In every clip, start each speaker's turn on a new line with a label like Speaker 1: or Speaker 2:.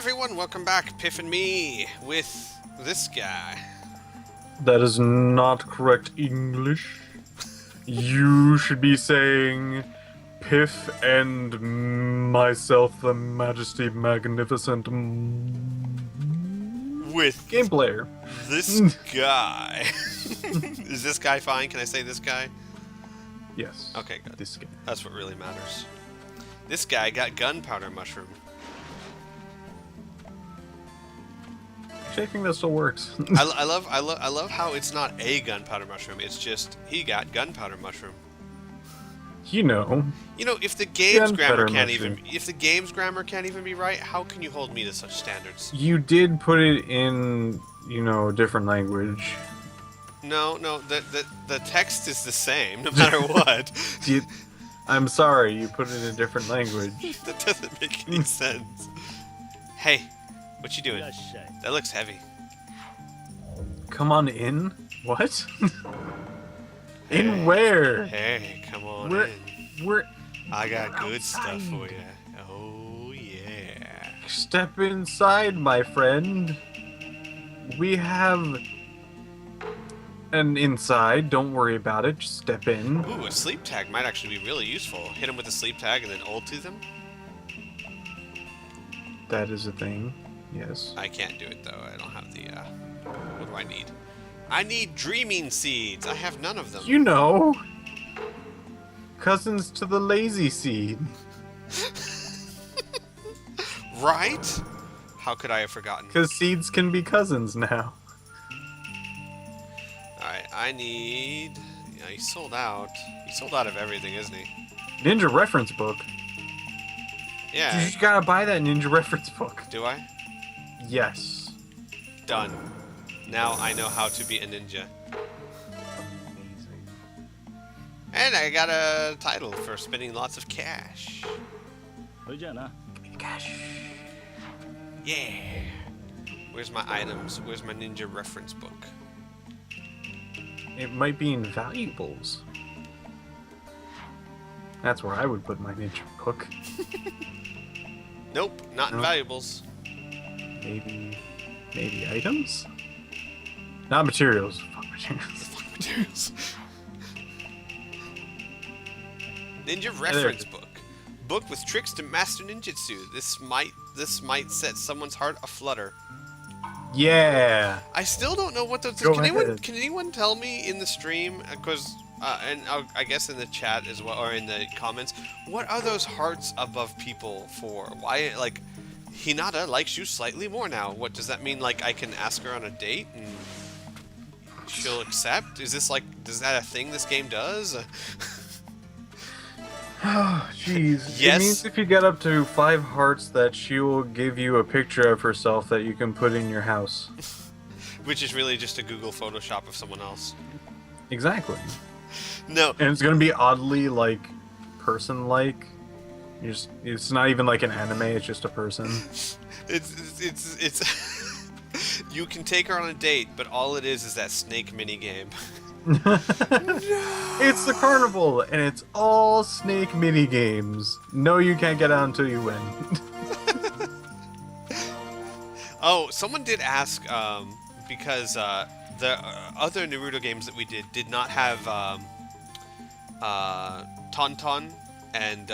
Speaker 1: everyone, welcome back, Piff and me, with this guy.
Speaker 2: That is not correct English. You should be saying Piff and myself, the Majesty Magnificent
Speaker 1: With
Speaker 2: game player.
Speaker 1: this guy. Is this guy fine? Can I say this guy?
Speaker 2: Yes.
Speaker 1: Okay, good.
Speaker 2: This guy.
Speaker 1: That's what really matters. This guy got gunpowder mushroom.
Speaker 2: Actually, I think that still works.
Speaker 1: I love how it's not a gunpowder mushroom. It's just he got gunpowder mushroom.
Speaker 2: You know,
Speaker 1: if the game's grammar
Speaker 2: Gunpowder
Speaker 1: if the game's grammar can't even be right, how can you hold me to such standards?
Speaker 2: you did put it in, different language.
Speaker 1: No, the text is the same no matter what.
Speaker 2: I'm sorry, you put it in a different language.
Speaker 1: That doesn't make any sense. Hey, what you doing? That looks heavy.
Speaker 2: Come on in? What? In where?
Speaker 1: Hey, come on
Speaker 2: We're,
Speaker 1: in.
Speaker 2: we're
Speaker 1: I got good
Speaker 2: outside.
Speaker 1: stuff for you. Oh yeah.
Speaker 2: Step inside, my friend. We have an inside. Don't worry about it. Just step in.
Speaker 1: Ooh, a sleep tag might actually be really useful. Hit him with a sleep tag and then ult to them.
Speaker 2: That is a thing. Yes.
Speaker 1: I can't do it though. I don't have the. What do I need? I need dreaming seeds. I have none of them.
Speaker 2: You know. Cousins to the lazy seed.
Speaker 1: Right? How could I have forgotten?
Speaker 2: Because seeds can be cousins now.
Speaker 1: Alright, I need... Yeah, he sold out. He's sold out of everything, isn't he?
Speaker 2: Ninja reference book.
Speaker 1: Yeah.
Speaker 2: You just gotta buy that ninja reference book.
Speaker 1: Do I?
Speaker 2: Yes.
Speaker 1: Done. Now I know how to be a ninja.
Speaker 2: Amazing.
Speaker 1: And I got a title for spending lots of cash.
Speaker 2: Give me the cash.
Speaker 1: Yeah. Where's my items? Where's my ninja reference book?
Speaker 2: It might be in valuables. That's where I would put my ninja book.
Speaker 1: Nope, not in
Speaker 2: No.
Speaker 1: valuables.
Speaker 2: Maybe items? Not materials. Fuck materials.
Speaker 1: Fuck materials. Ninja reference book. Book with tricks to master ninjutsu. This might set someone's heart aflutter.
Speaker 2: Yeah.
Speaker 1: I still don't know what those.
Speaker 2: Go
Speaker 1: Can
Speaker 2: ahead.
Speaker 1: anyone tell me in the stream? Because and I guess in the chat as well, or in the comments, what are those hearts above people for? Why, like, Hinata likes you slightly more now. What does that mean? Like, I can ask her on a date and she'll accept? Is this like, is that a thing this game does?
Speaker 2: Oh, jeez.
Speaker 1: Yes.
Speaker 2: It means if you get up to 5 hearts that she will give you a picture of herself that you can put in your house.
Speaker 1: Which is really just a Google Photoshop of someone else.
Speaker 2: Exactly.
Speaker 1: No.
Speaker 2: And it's gonna be oddly, like, person-like. It's not even like an anime, it's just a person.
Speaker 1: It's you can take her on a date, but all it is that snake mini game.
Speaker 2: It's the carnival, and it's all snake mini games. No, you can't get out until you win.
Speaker 1: Oh, someone did ask, because the other Naruto games that we did not have Tauntaun and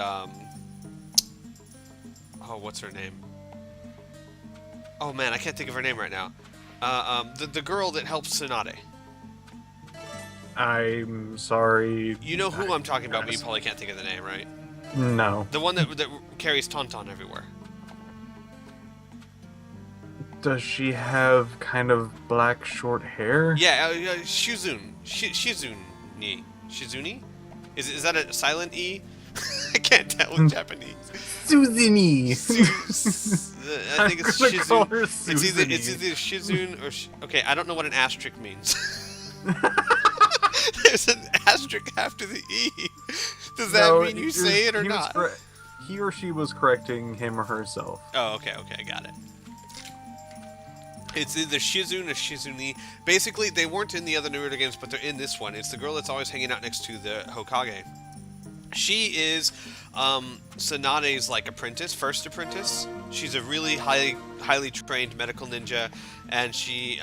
Speaker 1: oh, what's her name? Oh man, I can't think of her name right now. The girl that helps Tsunade.
Speaker 2: I'm sorry.
Speaker 1: You know who I'm talking about, but you probably can't think of the name, right?
Speaker 2: No.
Speaker 1: The one that carries Tauntaun everywhere.
Speaker 2: Does she have kind of black short hair?
Speaker 1: Yeah, Shizune. Shizune. Shizune? Is that a silent E? I can't tell in Japanese.
Speaker 2: Suzini!
Speaker 1: I think it's
Speaker 2: I'm gonna call her
Speaker 1: Shizune. It's
Speaker 2: Suzini.
Speaker 1: either Shizune or okay, I don't know what an asterisk means. There's an asterisk after the E. Does that mean you say it or not?
Speaker 2: He or she was correcting him or herself.
Speaker 1: Oh, okay, I got it. It's either Shizune or Shizune. Basically, they weren't in the other Naruto games, but they're in this one. It's the girl that's always hanging out next to the Hokage. She is Tsunade's like apprentice, first apprentice. She's a really highly trained medical ninja, and she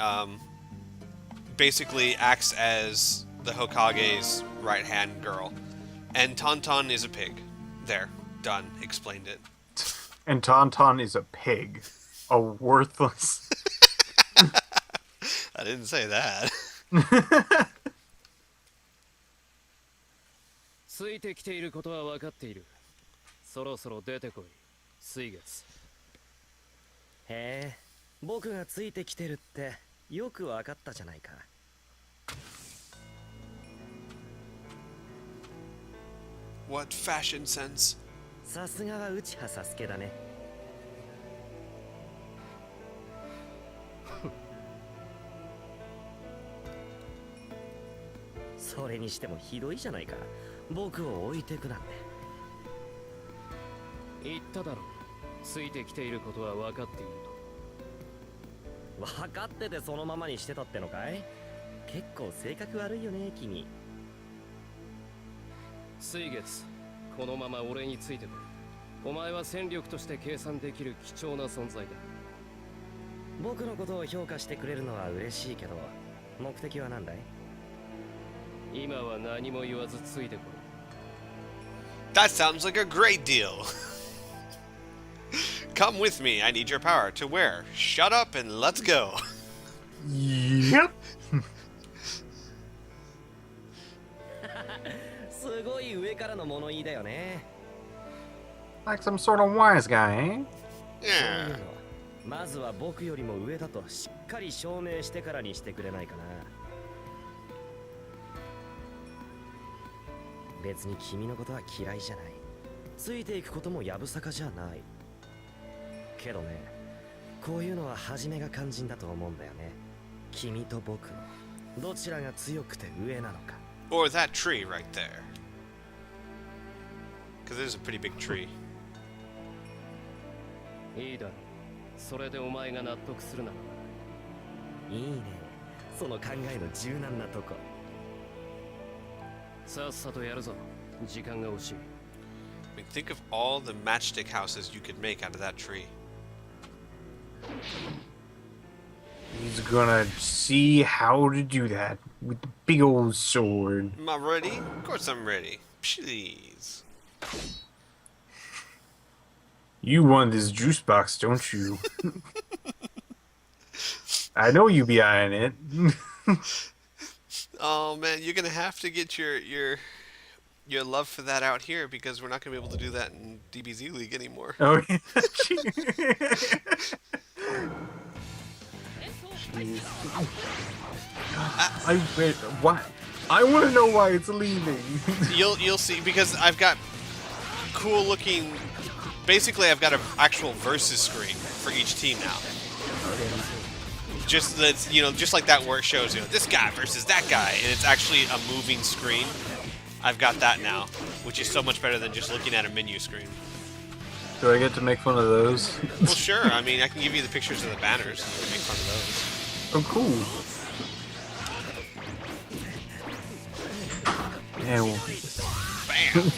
Speaker 1: basically acts as the Hokage's right hand girl. And Tauntaun is a pig. There, done. Explained it.
Speaker 2: And Tauntaun is a pig. A worthless.
Speaker 1: I didn't say that.
Speaker 3: ついてきていることは分かっている。そろそろ出てこい、水月。
Speaker 4: へえ、僕がついてきてるってよく分かったじゃないか。
Speaker 1: What fashion sense?
Speaker 4: さすがは内葉サスケだね。それにしてもひどいじゃないか。僕を置いてくなんて。
Speaker 3: 言っただろう。ついてきていることは分かっていると。
Speaker 4: 分かっててそのままにしてたってのかい？結構性格悪いよね、君。
Speaker 3: 水月、このまま俺についてこい。お前は戦力として計算できる貴重な存在だ。
Speaker 4: 僕のことを評価してくれるのは嬉しいけど、目的は何だい？
Speaker 3: 今は何も言わずついてこい。
Speaker 1: That sounds like a great deal. Come with me. I need your power. To where? Shut up and let's go.
Speaker 2: Yep.
Speaker 4: すごい上からの物言いだよね。
Speaker 2: Like some sort of wise guy, eh?
Speaker 4: そういう
Speaker 1: Yeah.
Speaker 4: のまずは僕よりも上だとしっかり証明してからにしてくれないかな。別に君のことは嫌いじゃない。ついていくこともやぶさかじゃない。けどね、こういうのは初めが肝心だと思うんだよね。君と僕のどちらが強くて上なのか。
Speaker 1: Or that tree right there. Because there's a pretty big tree.
Speaker 3: いいだろう。それでお前が納得するなら。
Speaker 4: いいね、その考えの柔軟なとこ。
Speaker 3: さっさとやるぞ。時間が惜しい。
Speaker 1: I mean, think of all the matchstick houses you could make out of that tree.
Speaker 2: He's gonna see how to do that with the big old sword.
Speaker 1: Am I ready? Of course I'm ready. Please.
Speaker 2: You won this juice box, don't you? I know you be eyeing it.
Speaker 1: Oh man, you're gonna have to get your love for that out here because we're not gonna be able to do that in DBZ League anymore.
Speaker 2: Oh yeah. Jeez. I wait. What? I want to know why it's leaving.
Speaker 1: You'll see because I've got cool looking. Basically, I've got an actual versus screen for each team now. Just that's just like that where it shows this guy versus that guy, and it's actually a moving screen. I've got that now, which is so much better than just looking at a menu screen.
Speaker 2: Do I get to make fun of those?
Speaker 1: Well, sure. I mean, I can give you the pictures of the banners. You can make fun of those.
Speaker 2: Oh, cool. Yeah. Well,
Speaker 1: Bam.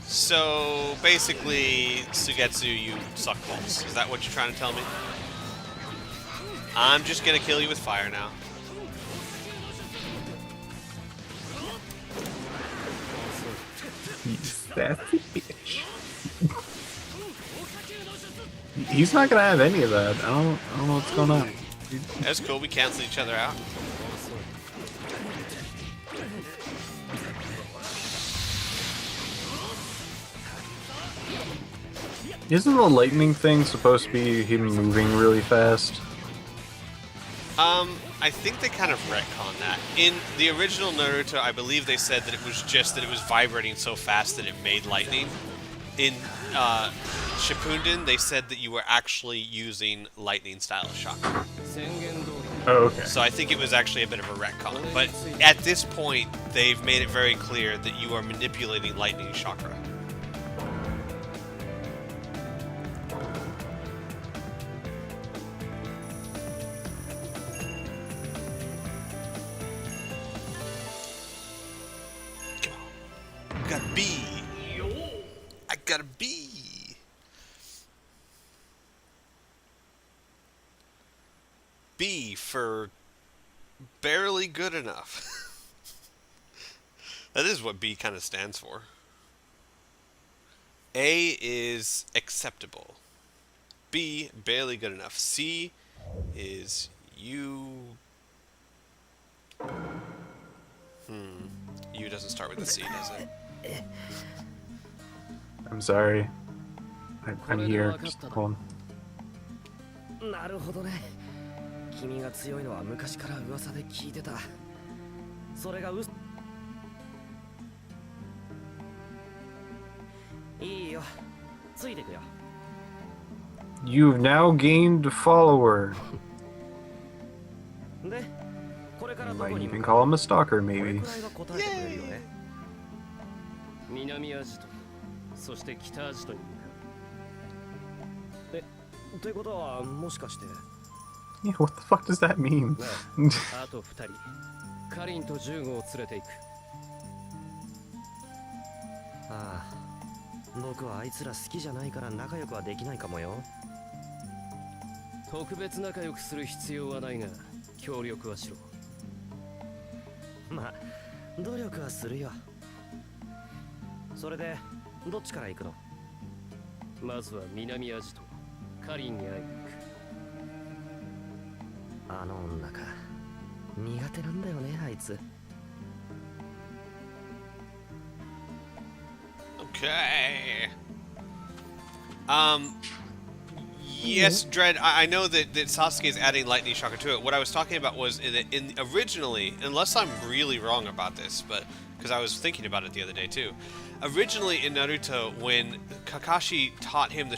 Speaker 1: So basically, Sugetsu, you suck balls. Is that what you're trying to tell me? I'm just gonna kill you with fire now.
Speaker 2: you sassy bitch. He's not gonna have any of that. I don't know what's going on.
Speaker 1: That's cool. We cancel each other out.
Speaker 2: Isn't the lightning thing supposed to be him moving really fast?
Speaker 1: I think they kind of retcon that. In the original Naruto, I believe they said that it was just that it was vibrating so fast that it made lightning. In Shippuden, they said that you were actually using lightning style chakra.
Speaker 2: Oh, okay.
Speaker 1: So I think it was actually a bit of a retcon. But at this point, they've made it very clear that you are manipulating lightning chakra. B. I got a B. B for barely good enough. That is what B kind of stands for. A is acceptable. B, barely good enough. C is you... U doesn't start with a C, does it?
Speaker 2: I'm sorry. I'm here. Just hold on.
Speaker 4: なるほどね。君が強いのは昔から噂で聞いてた。それがういいよ。ついてくよ。
Speaker 2: You've now gained a follower.
Speaker 4: で、これから
Speaker 2: You
Speaker 4: ど
Speaker 2: might
Speaker 4: こに
Speaker 2: even call him a stalker,
Speaker 4: これ
Speaker 2: maybe.
Speaker 4: くらいは答えてくれるよね。
Speaker 3: 南アジト、そして北アジトに向かう。
Speaker 4: ってことはもしかして。
Speaker 2: Yeah, what the fuck does that mean?
Speaker 3: あと2人、カリンとジューゴを連れて行く。
Speaker 4: ああ、僕はあいつら好きじゃないから仲良くはできないかもよ。
Speaker 3: 特別仲良くする必要はないが、協力はしろ。
Speaker 4: まあ、努力はするよ。それで、どっちから行くの？
Speaker 3: まずは南アジト、カリンに会いに行く。
Speaker 4: あの女か。苦手なんだよね、あいつ。
Speaker 1: Okay. Yes, Dread. I know that Sasuke is adding lightning chakra to it. What I was talking about was in originally, unless I'm really wrong about this, but because I was thinking about it the other day too. Originally in Naruto, when Kakashi taught him not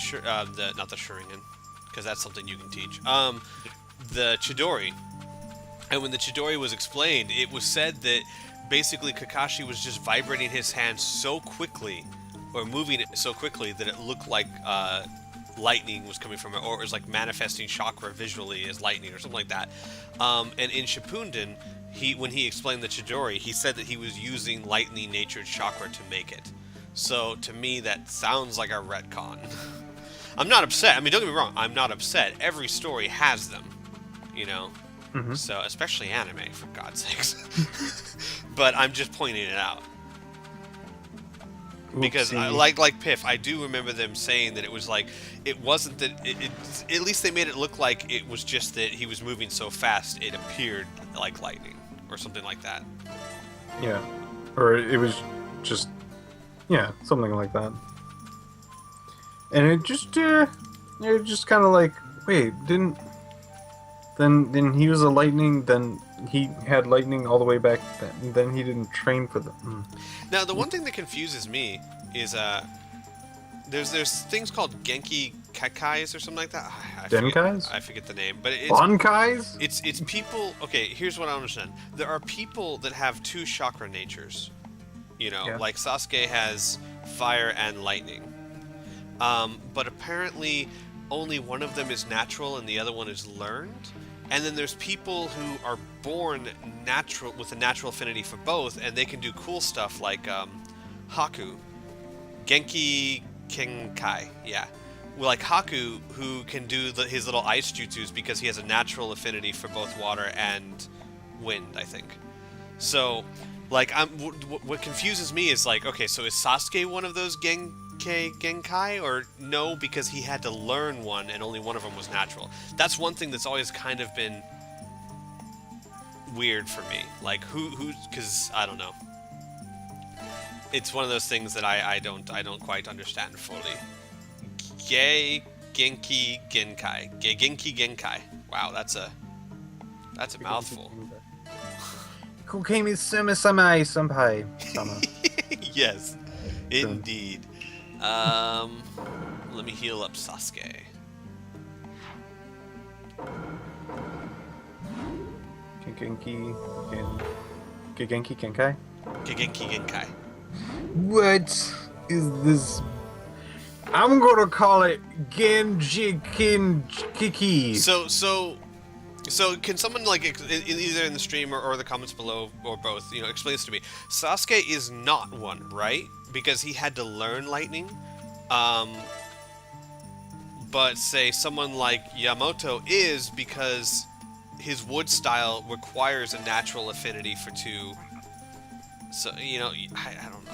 Speaker 1: the Sharingan, because that's something you can teach. The Chidori, and when the Chidori was explained, it was said that basically Kakashi was just vibrating his hand so quickly, or moving it so quickly that it looked like lightning was coming from it, or it was like manifesting chakra visually as lightning or something like that. And in Shippuden, when he explained the Chidori, he said that he was using lightning natured chakra to make it. So to me, that sounds like a retcon. I'm not upset. I mean, don't get me wrong. I'm not upset. Every story has them, you know.
Speaker 2: Mhm.
Speaker 1: So especially anime, for God's sakes. But I'm just pointing it out. Because like Piff, I do remember them saying that it was like, it wasn't that, at least they made it look like it was just that he was moving so fast it appeared like lightning, or something like that.
Speaker 2: Yeah. Or it was just, yeah, something like that. And it just kind of like, wait, then he was a lightning, then he had lightning all the way back then he didn't train for them.
Speaker 1: Now, the one thing that confuses me is there's things called Genki Kakais or something like that. I forget the name, but it's
Speaker 2: Bankais?
Speaker 1: it's people. Okay, here's what I understand. There are people that have two chakra natures. You know,
Speaker 2: Yeah.
Speaker 1: like Sasuke has fire and lightning. But apparently only one of them is natural and the other one is learned. And then there's people who are born natural with a natural affinity for both, and they can do cool stuff like Haku, Genki Kenkai, yeah. Well, like Haku, who can do his little ice jutsus because he has a natural affinity for both water and wind, I think. So, like, what confuses me is like, okay, so is Sasuke one of those Genkai, or no, because he had to learn one and only one of them was natural? That's one thing that's always kind of been weird for me. Like, because I don't know. It's one of those things that I don't quite understand fully. Genki Genkai. Wow, that's a mouthful.
Speaker 2: Kokemi Sumisame Senpai.
Speaker 1: Yes, indeed. Let me heal up Sasuke.
Speaker 2: Genki Kenkai?
Speaker 1: Genki Genkai.
Speaker 2: What is this? I'm gonna call it Genji Kiki.
Speaker 1: So can someone, like, either in the stream or the comments below, or both, explain this to me? Sasuke is not one, right? because he had to learn lightning. But say someone like Yamato is because his wood style requires a natural affinity for two. So, you know, I don't know.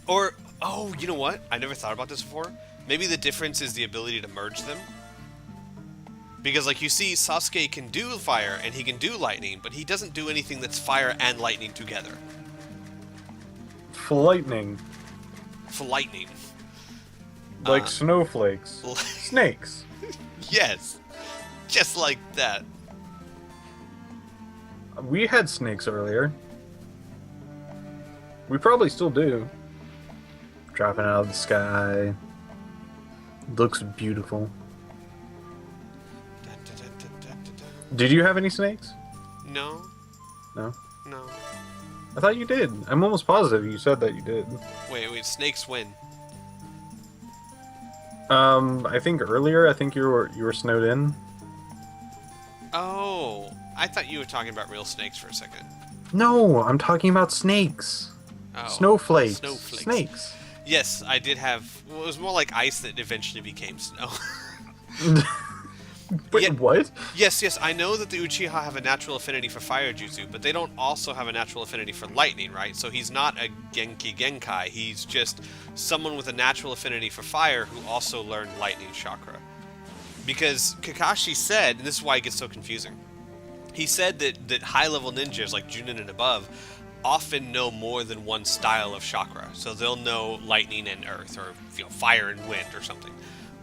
Speaker 1: Or, oh, you know what? I never thought about this before. Maybe the difference is the ability to merge them. Because, like, you see, Sasuke can do fire and he can do lightning, but he doesn't do anything that's fire and lightning together.
Speaker 2: Lightning.
Speaker 1: For lightning.
Speaker 2: Like snowflakes. Snakes.
Speaker 1: Yes. Just like that.
Speaker 2: We had snakes earlier. We probably still do. Dropping out of the sky. Looks beautiful. Did you have any snakes?
Speaker 1: No.
Speaker 2: No?
Speaker 1: No.
Speaker 2: I thought you did. I'm almost positive you said that you did.
Speaker 1: Wait, snakes win.
Speaker 2: I think earlier, you were snowed in.
Speaker 1: Oh, I thought you were talking about real snakes for a second.
Speaker 2: No, I'm talking about snakes.
Speaker 1: Oh,
Speaker 2: Snowflakes.
Speaker 1: snowflakes.
Speaker 2: Snakes.
Speaker 1: Yes, I did have. Well, it was more like ice that eventually became snow.
Speaker 2: Wait,
Speaker 1: Yeah.
Speaker 2: what?
Speaker 1: Yes, I know that the Uchiha have a natural affinity for fire jutsu, but they don't also have a natural affinity for lightning, right? So he's not a Genki Genkai, he's just someone with a natural affinity for fire who also learned lightning chakra. Because Kakashi said, and this is why it gets so confusing, he said that high-level ninjas, like Junin and above, often know more than one style of chakra. So they'll know lightning and earth, or fire and wind, or something.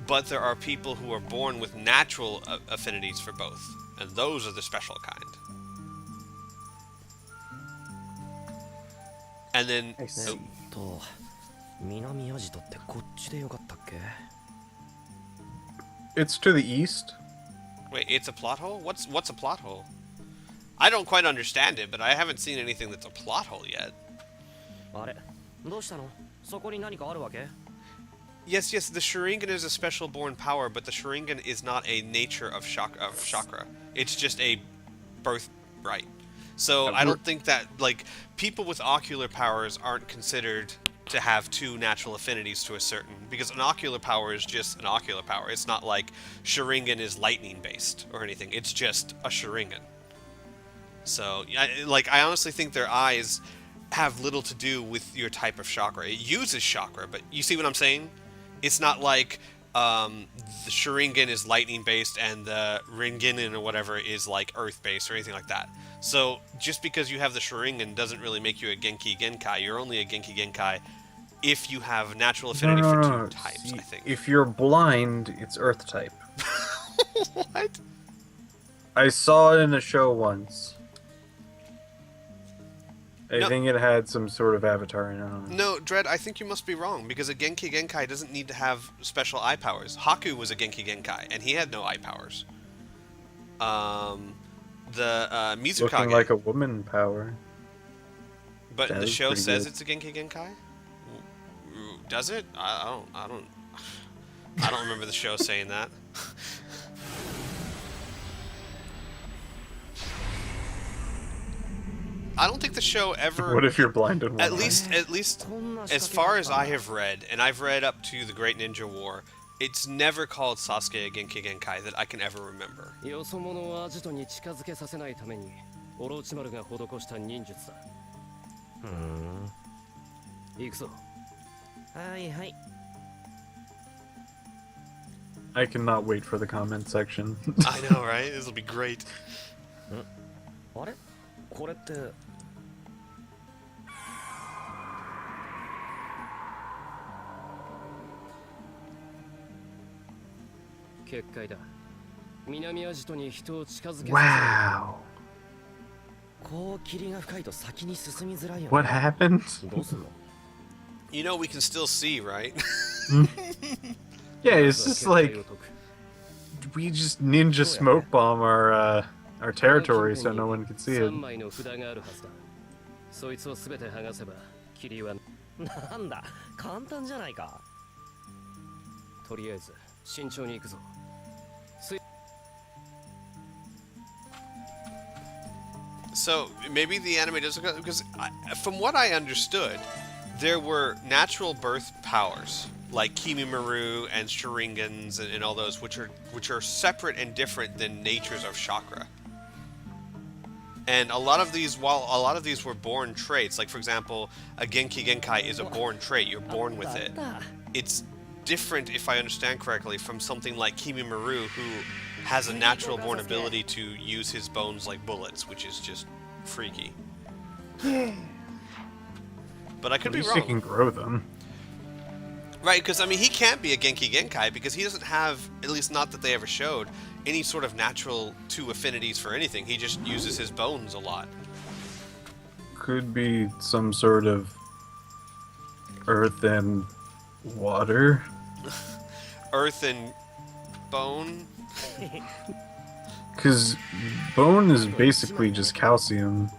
Speaker 1: But there are people who are born with natural affinities for both, and those are the special kind. And then,
Speaker 2: I see.
Speaker 4: 南アジトってこっちでよかったっけ?
Speaker 2: It's to the east.
Speaker 1: wait, it's a plot hole? What's a plot hole? I don't quite understand it, but I haven't seen anything that's a plot hole yet.
Speaker 4: あれどうしたの? そこに何かあるわけ?
Speaker 1: Yes, the Sharingan is a special born power, but the Sharingan is not a nature of chakra. It's just a birthright. So I don't think that, like, people with ocular powers aren't considered to have two natural affinities to a certain, because an ocular power is just an ocular power. It's not like Sharingan is lightning based or anything. It's just a Sharingan. So, I honestly think their eyes have little to do with your type of chakra. It uses chakra, but you see what I'm saying? It's not like the Sharingan is lightning based and the Rinnegan or whatever is like earth based or anything like that. So just because you have the Sharingan doesn't really make you a Genki Genkai. You're only a Genki Genkai if you have natural affinity for two types,
Speaker 2: See,
Speaker 1: I think.
Speaker 2: if you're blind, it's earth type.
Speaker 1: What?
Speaker 2: I saw it in a show once. I
Speaker 1: No.
Speaker 2: think it had some sort of avatar in it.
Speaker 1: No, Dread, I think you must be wrong, because a Genki Genkai doesn't need to have special eye powers. Haku was a Genki Genkai, and he had no eye powers. Mizukage...
Speaker 2: Looking like a woman power.
Speaker 1: But
Speaker 2: That
Speaker 1: the
Speaker 2: is
Speaker 1: show
Speaker 2: pretty
Speaker 1: says
Speaker 2: good.
Speaker 1: it's a Genki Genkai? Does it? I don't remember the show saying that. I don't think the show ever...
Speaker 2: What if you're blind in one
Speaker 1: At
Speaker 2: eye?
Speaker 1: least, as far as I have read, and I've read up to the Great Ninja War, it's never called Sasuke a Genki Genkai that I can ever remember.
Speaker 3: よそ者をアジトに近づけさせないためにオロチマルが施した忍術だ。行くぞ。
Speaker 4: はいはい。
Speaker 2: I cannot wait for the comment section.
Speaker 1: I know, right? This will be great.
Speaker 4: あれこれって
Speaker 3: 結界だ。南アジトに人を近づけさせる。
Speaker 2: Wow.
Speaker 4: こう霧が深いと先に進みづらいよね。
Speaker 2: What happened?
Speaker 4: どうすんの?
Speaker 1: You know we can still see, right?
Speaker 2: Yeah, it's just like we just ninja smoke bomb our territory so no one can see it.
Speaker 3: 3枚の札があるはずだ。そいつをすべて剥がせば霧は。
Speaker 4: なんだ簡単じゃないか。
Speaker 3: とりあえず慎重に行くぞ。
Speaker 1: So maybe the anime doesn't, because from what I understood, there were natural birth powers like Kimi-Maru and Sharingans and all those, which are separate and different than natures of chakra. And a lot of these were born traits. Like, for example, a Genki Genkai is a born trait. You're born with it. It's different, if I understand correctly, from something like Kimi-Maru, who has a natural born ability to use his bones like bullets, which is just freaky. But I could be
Speaker 2: At least
Speaker 1: wrong.
Speaker 2: you can grow them.
Speaker 1: Right, because, I mean, he can't be a Genki Genkai because he doesn't have, at least not that they ever showed, any sort of natural two affinities for anything. He just uses his bones a lot.
Speaker 2: Could be some sort of earth and water.
Speaker 1: Earth and bone?
Speaker 2: Because bone is basically just calcium.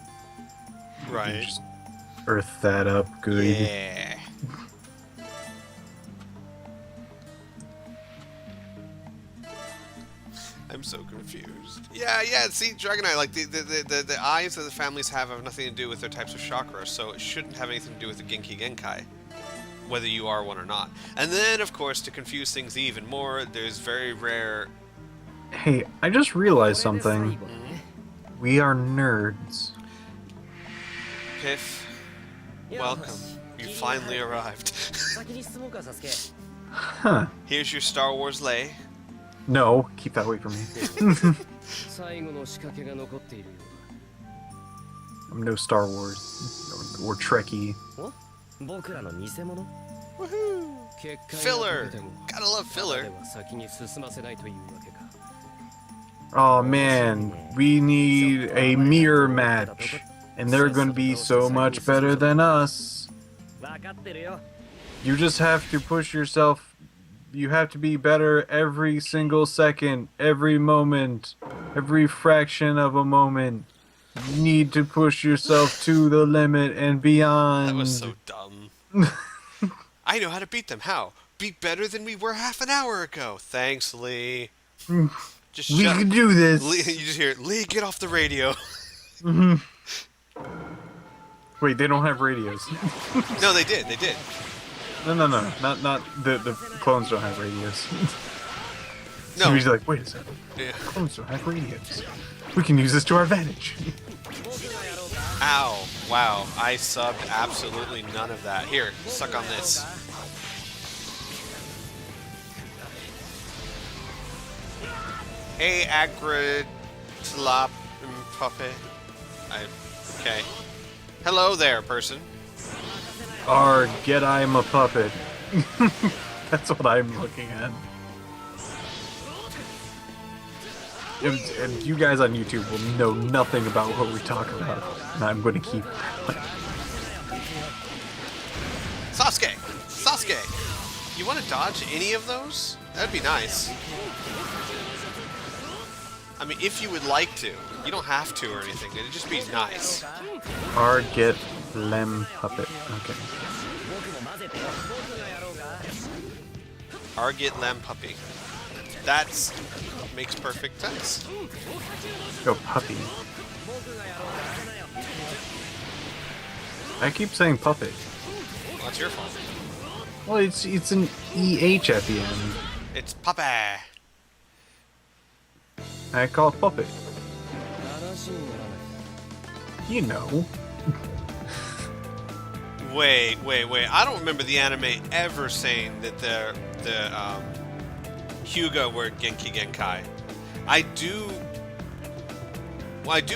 Speaker 2: You
Speaker 1: Right.
Speaker 2: just earth that up good.
Speaker 1: Yeah. I'm so confused. Yeah, see, Dragonite, like, the eyes that the families have nothing to do with their types of chakra, so it shouldn't have anything to do with the Genki Genkai, whether you are one or not. And then, of course, to confuse things even more, there's very rare...
Speaker 2: Hey, I just realized something. We are nerds.
Speaker 1: Piff, welcome. You finally arrived.
Speaker 2: Huh.
Speaker 1: Here's your Star Wars lei.
Speaker 2: No, keep that away from me.
Speaker 3: 最後の仕掛けが残っているよ
Speaker 2: I'm no Star Wars or Trekkie.
Speaker 3: うだ僕らの偽物
Speaker 1: Woohoo!
Speaker 3: 結界
Speaker 1: Filler!
Speaker 3: が解けても
Speaker 1: Gotta love
Speaker 3: で
Speaker 1: filler.
Speaker 3: は先に進ませないというわけか
Speaker 2: Oh man, we need a mirror match. And they're gonna be so much better than us.
Speaker 3: 分かってるよ
Speaker 2: You just have to push yourself. You have to be better every single second, every moment, every fraction of a moment. You need to push yourself to the limit and beyond.
Speaker 1: That was so dumb. I know how to beat them. How? Beat better than we were half an hour ago. Thanks, Lee. Just
Speaker 2: We
Speaker 1: shut
Speaker 2: can do this.
Speaker 1: Lee, you just hear, Lee, get off the radio.
Speaker 2: Wait, they don't have radios.
Speaker 1: No, they did. They did.
Speaker 2: No, not the clones don't have radios.
Speaker 1: No.
Speaker 2: So he's like, wait a second.
Speaker 1: Yeah.
Speaker 2: Clones don't have radios. We can use this to our advantage.
Speaker 1: Ow. Wow. I subbed absolutely none of that. Here, suck on this. Hey, Agritlop puppet. Okay. Hello there, person.
Speaker 2: Get I'm a puppet. That's what I'm looking at. And you guys on YouTube will know nothing about what we talk about. And I'm going to keep...
Speaker 1: Sasuke! Sasuke! You want to dodge any of those? That'd be nice. I mean, if you would like to. You don't have to or anything. It'd just be nice.
Speaker 2: Get Lem puppet. Okay.
Speaker 1: Argit Lamb Puppy. That's makes perfect sense.
Speaker 2: Go puppy. I keep saying puppet.
Speaker 1: Well, that's your fault.
Speaker 2: Well, it's an EH at the end.
Speaker 1: It's Puppy.
Speaker 2: I call it puppet.
Speaker 3: 話にならない
Speaker 2: You know.
Speaker 1: Wait. I don't remember the anime ever saying that the Hyuga were Genki Genkai. I do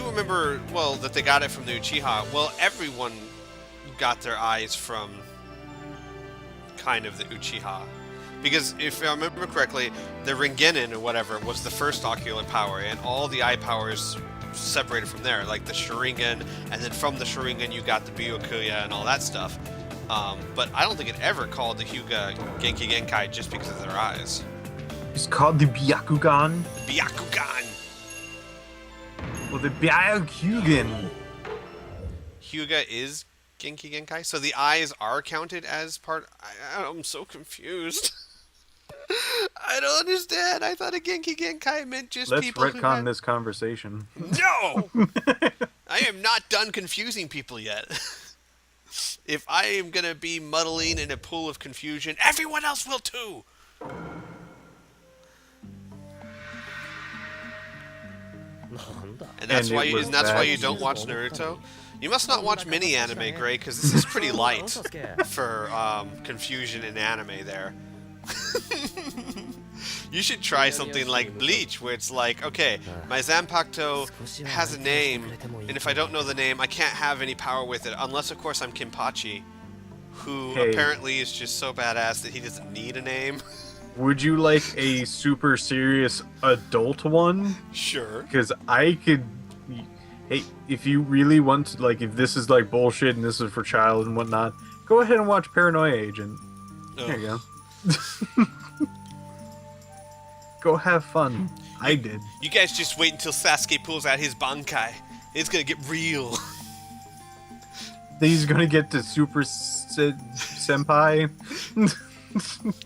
Speaker 1: remember, well, that they got it from the Uchiha. Well, everyone got their eyes from kind of the Uchiha. Because if I remember correctly, the Ringenin or whatever was the first ocular power, and all the eye powers separated from there, like the Sharingan, and then from the Sharingan you got the Byakuya and all that stuff. But I don't think it ever called the Hyuga Genki Genkai just because of their eyes.
Speaker 2: It's called the Byakugan.
Speaker 1: Byakugan!
Speaker 2: Well, the Byakugan.
Speaker 1: Hyuga is Genki Genkai, so the eyes are counted as part... I'm so confused. I don't understand. I thought a Genki Genkai meant just
Speaker 2: Let's
Speaker 1: people who
Speaker 2: retcon
Speaker 1: had...
Speaker 2: this conversation.
Speaker 1: No! I am not done confusing people yet. If I am gonna be muddling in a pool of confusion, everyone else will too. And that's
Speaker 2: And
Speaker 1: why
Speaker 2: it was
Speaker 1: that's why
Speaker 2: that
Speaker 1: you don't watch Naruto. You must not watch mini anime, Gray, because this is pretty light for confusion in anime. There. You should try something like Bleach, where it's like, okay, my Zanpakuto has a name, and if I don't know the name, I can't have any power with it, unless, of course, I'm Kinpachi, who apparently is just so badass that he doesn't need a name.
Speaker 2: Would you like a super serious adult one?
Speaker 1: Sure.
Speaker 2: Because I could... Hey, if you really want to, like, if this is, like, bullshit and this is for child and whatnot, go ahead and watch Paranoia Agent. There you go. Go have fun. I did.
Speaker 1: You guys just wait until Sasuke pulls out his Bankai. It's gonna get real.
Speaker 2: He's gonna get to Super Senpai.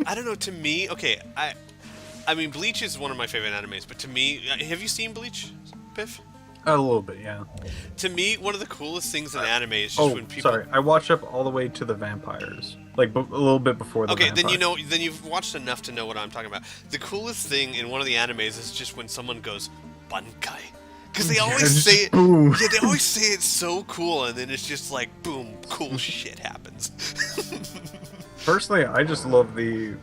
Speaker 1: I don't know, to me, okay, I mean, Bleach is one of my favorite animes, but to me, have you seen Bleach, Biff?
Speaker 2: A little bit, yeah.
Speaker 1: To me, one of the coolest things in anime is just when people...
Speaker 2: sorry, I watched up all the way to the vampires. Like, a little bit before the vampires.
Speaker 1: Okay, then you've watched enough to know what I'm talking about. The coolest thing in one of the animes is just when someone goes, Bankai. Because they always say it...
Speaker 2: Boom.
Speaker 1: Yeah, they always say it's so cool, and then it's just like, boom, cool shit happens.
Speaker 2: Personally, I just love the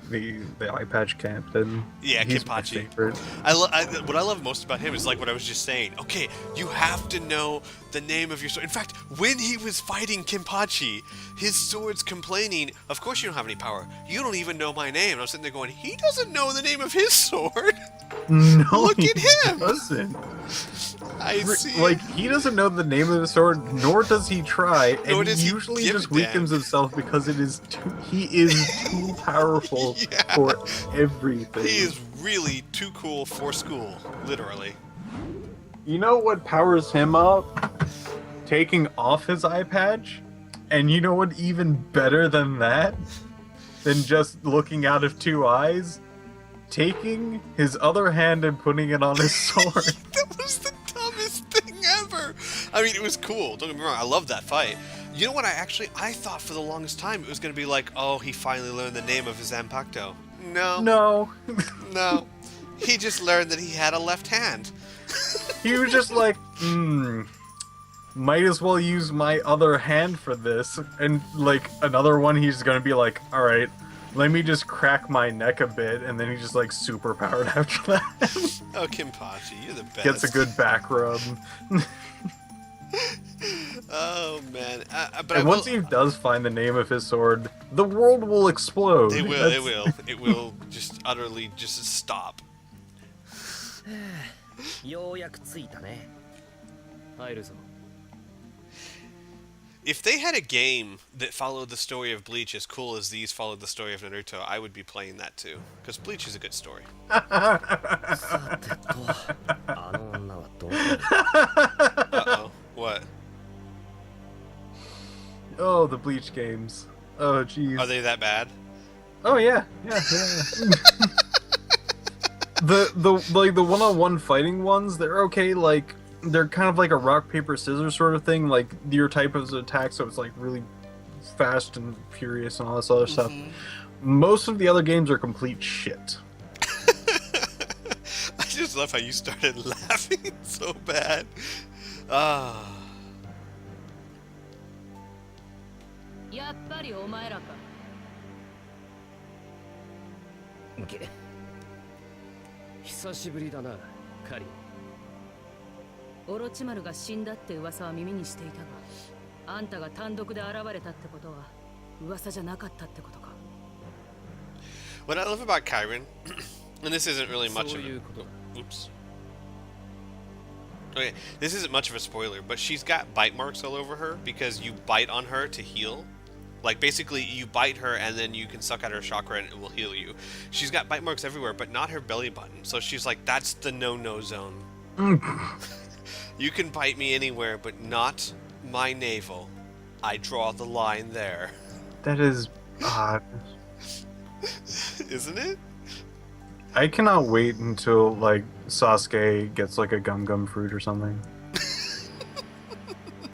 Speaker 2: eye patch captain.
Speaker 1: Yeah,
Speaker 2: He's my
Speaker 1: Kinpachi.
Speaker 2: favorite.
Speaker 1: What I love most about him is like what I was just saying. Okay, you have to know the name of your sword. In fact, when he was fighting Kinpachi, his sword's complaining, of course you don't have any power. You don't even know my name. And I was sitting there going, he doesn't know the name of his sword.
Speaker 2: No,
Speaker 1: Look
Speaker 2: he
Speaker 1: at him.
Speaker 2: doesn't.
Speaker 1: I see.
Speaker 2: Like, he doesn't know the name of the sword, nor does he try,
Speaker 1: Nor
Speaker 2: and
Speaker 1: does
Speaker 2: he
Speaker 1: he
Speaker 2: usually
Speaker 1: give
Speaker 2: just
Speaker 1: a damn.
Speaker 2: weakens himself because he is too powerful
Speaker 1: Yeah.
Speaker 2: for everything.
Speaker 1: He is really too cool for school, literally.
Speaker 2: You know what powers him up? Taking off his eye patch? And you know what even better than that? Than just looking out of two eyes? Taking his other hand and putting it on his sword.
Speaker 1: That was the dumbest thing ever. I mean, it was cool. Don't get me wrong. I loved that fight. You know what? I thought for the longest time it was going to be like, oh, he finally learned the name of his Zanpakuto. No.
Speaker 2: No.
Speaker 1: No. He just learned that he had a left hand.
Speaker 2: He was just like, might as well use my other hand for this. And, like, another one, he's gonna be like, alright, let me just crack my neck a bit, and then he's just, like, super powered after that.
Speaker 1: Oh, Kinpachi, you're the best.
Speaker 2: Gets a good back rub.
Speaker 1: Oh, man. But
Speaker 2: And once he does find the name of his sword, the world will explode.
Speaker 1: It will, it will. It will just utterly just stop.
Speaker 4: ようやく着いたね。
Speaker 3: 入るぞ。
Speaker 1: If they had a game that followed the story of Bleach as cool as these followed the story of Naruto, I would be playing that too. Because Bleach is a good story.
Speaker 4: さてと、あの女はどこに
Speaker 1: Uh-oh. What?
Speaker 2: Oh, the Bleach games. Oh, jeez.
Speaker 1: Are they that bad?
Speaker 2: Oh yeah. The one-on-one fighting ones, they're okay. Like, they're kind of like a rock paper scissors sort of thing. Like your type of attack, so it's like really fast and furious and all this other stuff. Most of the other games are complete shit.
Speaker 1: I just love how you started laughing so bad. Ah.
Speaker 5: やっぱりお前らか。
Speaker 4: げ
Speaker 3: 久しぶりだな、カリ。
Speaker 5: オロチマルが死んだって噂は耳にしていたが、あんたが単独で現れたってことは噂じゃなかったってことか。
Speaker 1: What I love about Kyron, and this isn't really much of a... Oops. Okay, this isn't much of a spoiler, but she's got bite marks all over her because you bite on her to heal. Like, basically, you bite her and then you can suck at her chakra and it will heal you. She's got bite marks everywhere, but not her belly button. So she's like, that's the no-no zone. You can bite me anywhere, but not my navel. I draw the line there.
Speaker 2: That is odd.
Speaker 1: Isn't it?
Speaker 2: I cannot wait until, like, Sasuke gets, like, a gum fruit or something.